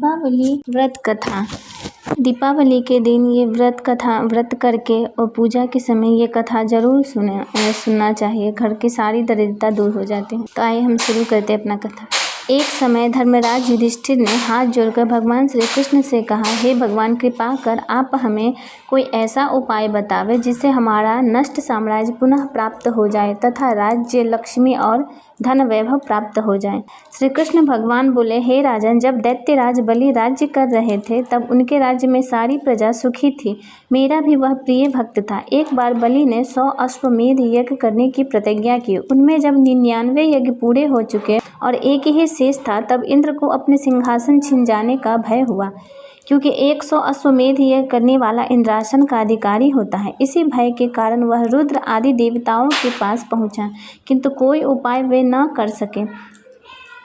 दीपावली व्रत कथा। दीपावली के दिन ये व्रत करके और पूजा के समय ये कथा जरूर सुनना चाहिए। घर की सारी दरिद्रता दूर हो जाती है। तो आइए हम शुरू करते हैं अपना कथा। एक समय धर्मराज युधिष्ठिर ने हाथ जोड़कर भगवान श्री कृष्ण से कहा, हे भगवान, कृपा कर आप हमें कोई ऐसा उपाय बतावे जिससे हमारा नष्ट साम्राज्य पुनः प्राप्त हो जाए तथा राज्य, लक्ष्मी और धन वैभव प्राप्त हो जाए। श्री कृष्ण भगवान बोले, हे राजन, जब दैत्यराज बलि राज्य कर रहे थे तब उनके राज्य में सारी प्रजा सुखी थी। मेरा भी वह प्रिय भक्त था। एक बार बलि ने 100 अश्वमेध यज्ञ करने की प्रतिज्ञा की। उनमें जब 99 यज्ञ पूरे हो चुके और एक ही शेष था तब इंद्र को अपने सिंहासन छिन जाने का भय हुआ, क्योंकि 100 अश्वमेध यज्ञ करने वाला इंद्रासन का अधिकारी होता है। इसी भय के कारण वह रुद्र आदि देवताओं के पास पहुंचा, किंतु कोई उपाय वे न कर सके।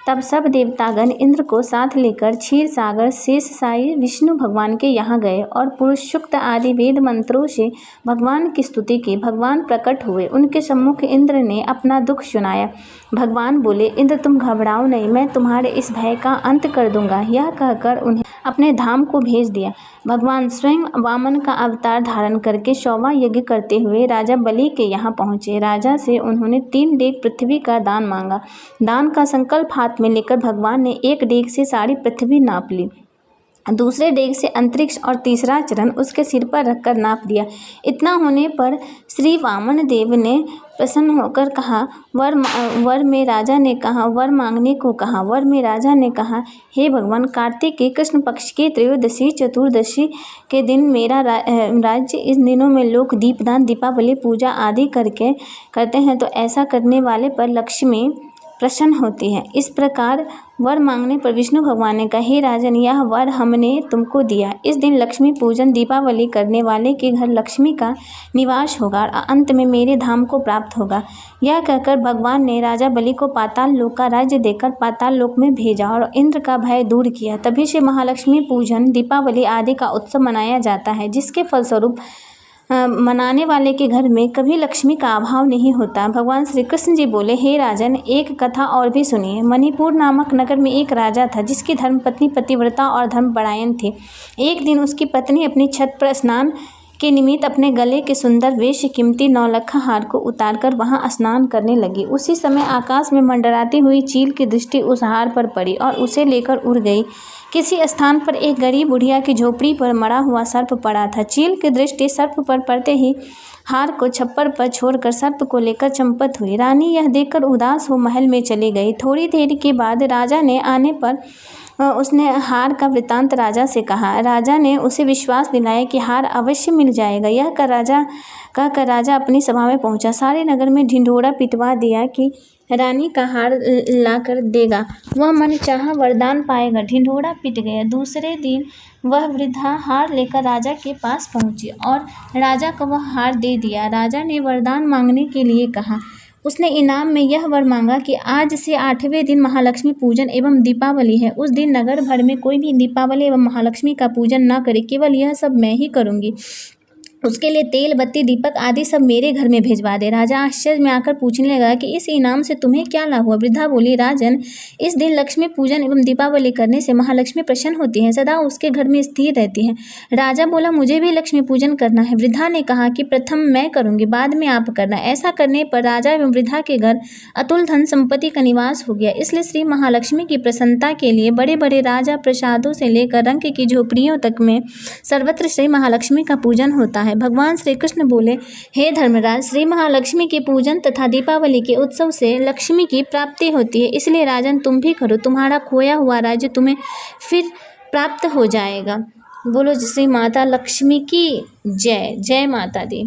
तब सब देवतागण इंद्र को साथ लेकर क्षीर सागर शेषशायी विष्णु भगवान के यहाँ गए और पुरुष सूक्त आदि वेद मंत्रों से भगवान की स्तुति की। भगवान प्रकट हुए। उनके सम्मुख इंद्र ने अपना दुख सुनाया। भगवान बोले, इंद्र, तुम घबराओ नहीं, मैं तुम्हारे इस भय का अंत कर दूंगा। यह कहकर उन्हें अपने धाम को भेज दिया। भगवान स्वयं वामन का अवतार धारण करके 100वां यज्ञ करते हुए राजा बलि के यहाँ पहुँचे। राजा से उन्होंने 3 डेग पृथ्वी का दान मांगा। दान का संकल्प हाथ में लेकर भगवान ने 1 डेग से सारी पृथ्वी नाप ली, दूसरे डेग से अंतरिक्ष और तीसरा चरण उसके सिर पर रखकर नाप दिया। इतना होने पर श्री वामन देव ने प्रसन्न होकर कहा, वर में राजा ने कहा, वर मांगने को कहा। वर में राजा ने कहा, हे भगवान, कार्तिक के कृष्ण पक्ष की त्रयोदशी चतुर्दशी के दिन मेरा राज्य, इस दिनों में लोग दीपदान, दीपावली पूजा आदि करते हैं, तो ऐसा करने वाले पर लक्ष्मी प्रसन्न होती है। इस प्रकार वर मांगने पर विष्णु भगवान ने कहा, हे राजन, यह वर हमने तुमको दिया। इस दिन लक्ष्मी पूजन, दीपावली करने वाले के घर लक्ष्मी का निवास होगा और अंत में मेरे धाम को प्राप्त होगा। यह कहकर भगवान ने राजा बलि को पाताल लोक का राज्य देकर पाताल लोक में भेजा और इंद्र का भय दूर किया। तभी से महालक्ष्मी पूजन, दीपावली आदि का उत्सव मनाया जाता है, जिसके फलस्वरूप मनाने वाले के घर में कभी लक्ष्मी का अभाव नहीं होता। भगवान श्री कृष्ण जी बोले, हे राजन, एक कथा और भी सुनिए। मणिपुर नामक नगर में एक राजा था, जिसकी धर्मपत्नी पतिव्रता और धर्मपरायण थी। एक दिन उसकी पत्नी अपनी छत पर स्नान के निमित्त अपने गले के सुंदर वेश कीमती 9 लखा हार को उतारकर वहां स्नान करने लगी। उसी समय आकाश में मंडराती हुई चील की दृष्टि उस हार पर पड़ी और उसे लेकर उड़ गई। किसी स्थान पर एक गरीब बुढ़िया की झोपड़ी पर मरा हुआ सर्प पड़ा था। चील की दृष्टि सर्प पर पड़ते ही हार को छप्पर पर छोड़कर सर्प को लेकर चंपत हुई। रानी यह देखकर उदास हो महल में चली गई। थोड़ी देर के बाद राजा ने आने पर उसने हार का वृत्तांत राजा से कहा। राजा ने उसे विश्वास दिलाया कि हार अवश्य मिल जाएगा। यह कहकर राजा अपनी सभा में पहुंचा। सारे नगर में ढिंढोरा पिटवा दिया कि रानी का हार ला कर देगा, वह मन चाहा वरदान पाएगा। ढिंढोरा पिट गया। दूसरे दिन वह वृद्धा हार लेकर राजा के पास पहुंची और राजा को वह हार दे दिया। राजा ने वरदान मांगने के लिए कहा। उसने इनाम में यह वर मांगा कि आज से 8वें दिन महालक्ष्मी पूजन एवं दीपावली है। उस दिन नगर भर में कोई भी दीपावली एवं महालक्ष्मी का पूजन न करे, केवल यह सब मैं ही करूँगी। उसके लिए तेल, बत्ती, दीपक आदि सब मेरे घर में भिजवा दे। राजा आश्चर्य में आकर पूछने लगा कि इस इनाम से तुम्हें क्या लाभ हुआ। वृद्धा बोली, राजन, इस दिन लक्ष्मी पूजन एवं दीपावली करने से महालक्ष्मी प्रसन्न होती हैं, सदा उसके घर में स्थिर रहती हैं। राजा बोला, मुझे भी लक्ष्मी पूजन करना है। वृद्धा ने कहा कि प्रथम मैं करूंगी, बाद में आप करना। ऐसा करने पर राजा एवं वृद्धा के घर अतुल धन संपत्ति का निवास हो गया। इसलिए श्री महालक्ष्मी की प्रसन्नता के लिए बड़े बड़े राजा प्रसादों से लेकर रंक की झोपड़ियों तक में सर्वत्र श्री महालक्ष्मी का पूजन होता है। भगवान श्री कृष्ण बोले, हे धर्मराज, श्री महालक्ष्मी के पूजन तथा दीपावली के उत्सव से लक्ष्मी की प्राप्ति होती है। इसलिए राजन, तुम भी करो, तुम्हारा खोया हुआ राज्य तुम्हें फिर प्राप्त हो जाएगा। बोलो श्री माता लक्ष्मी की जय। जय माता दी।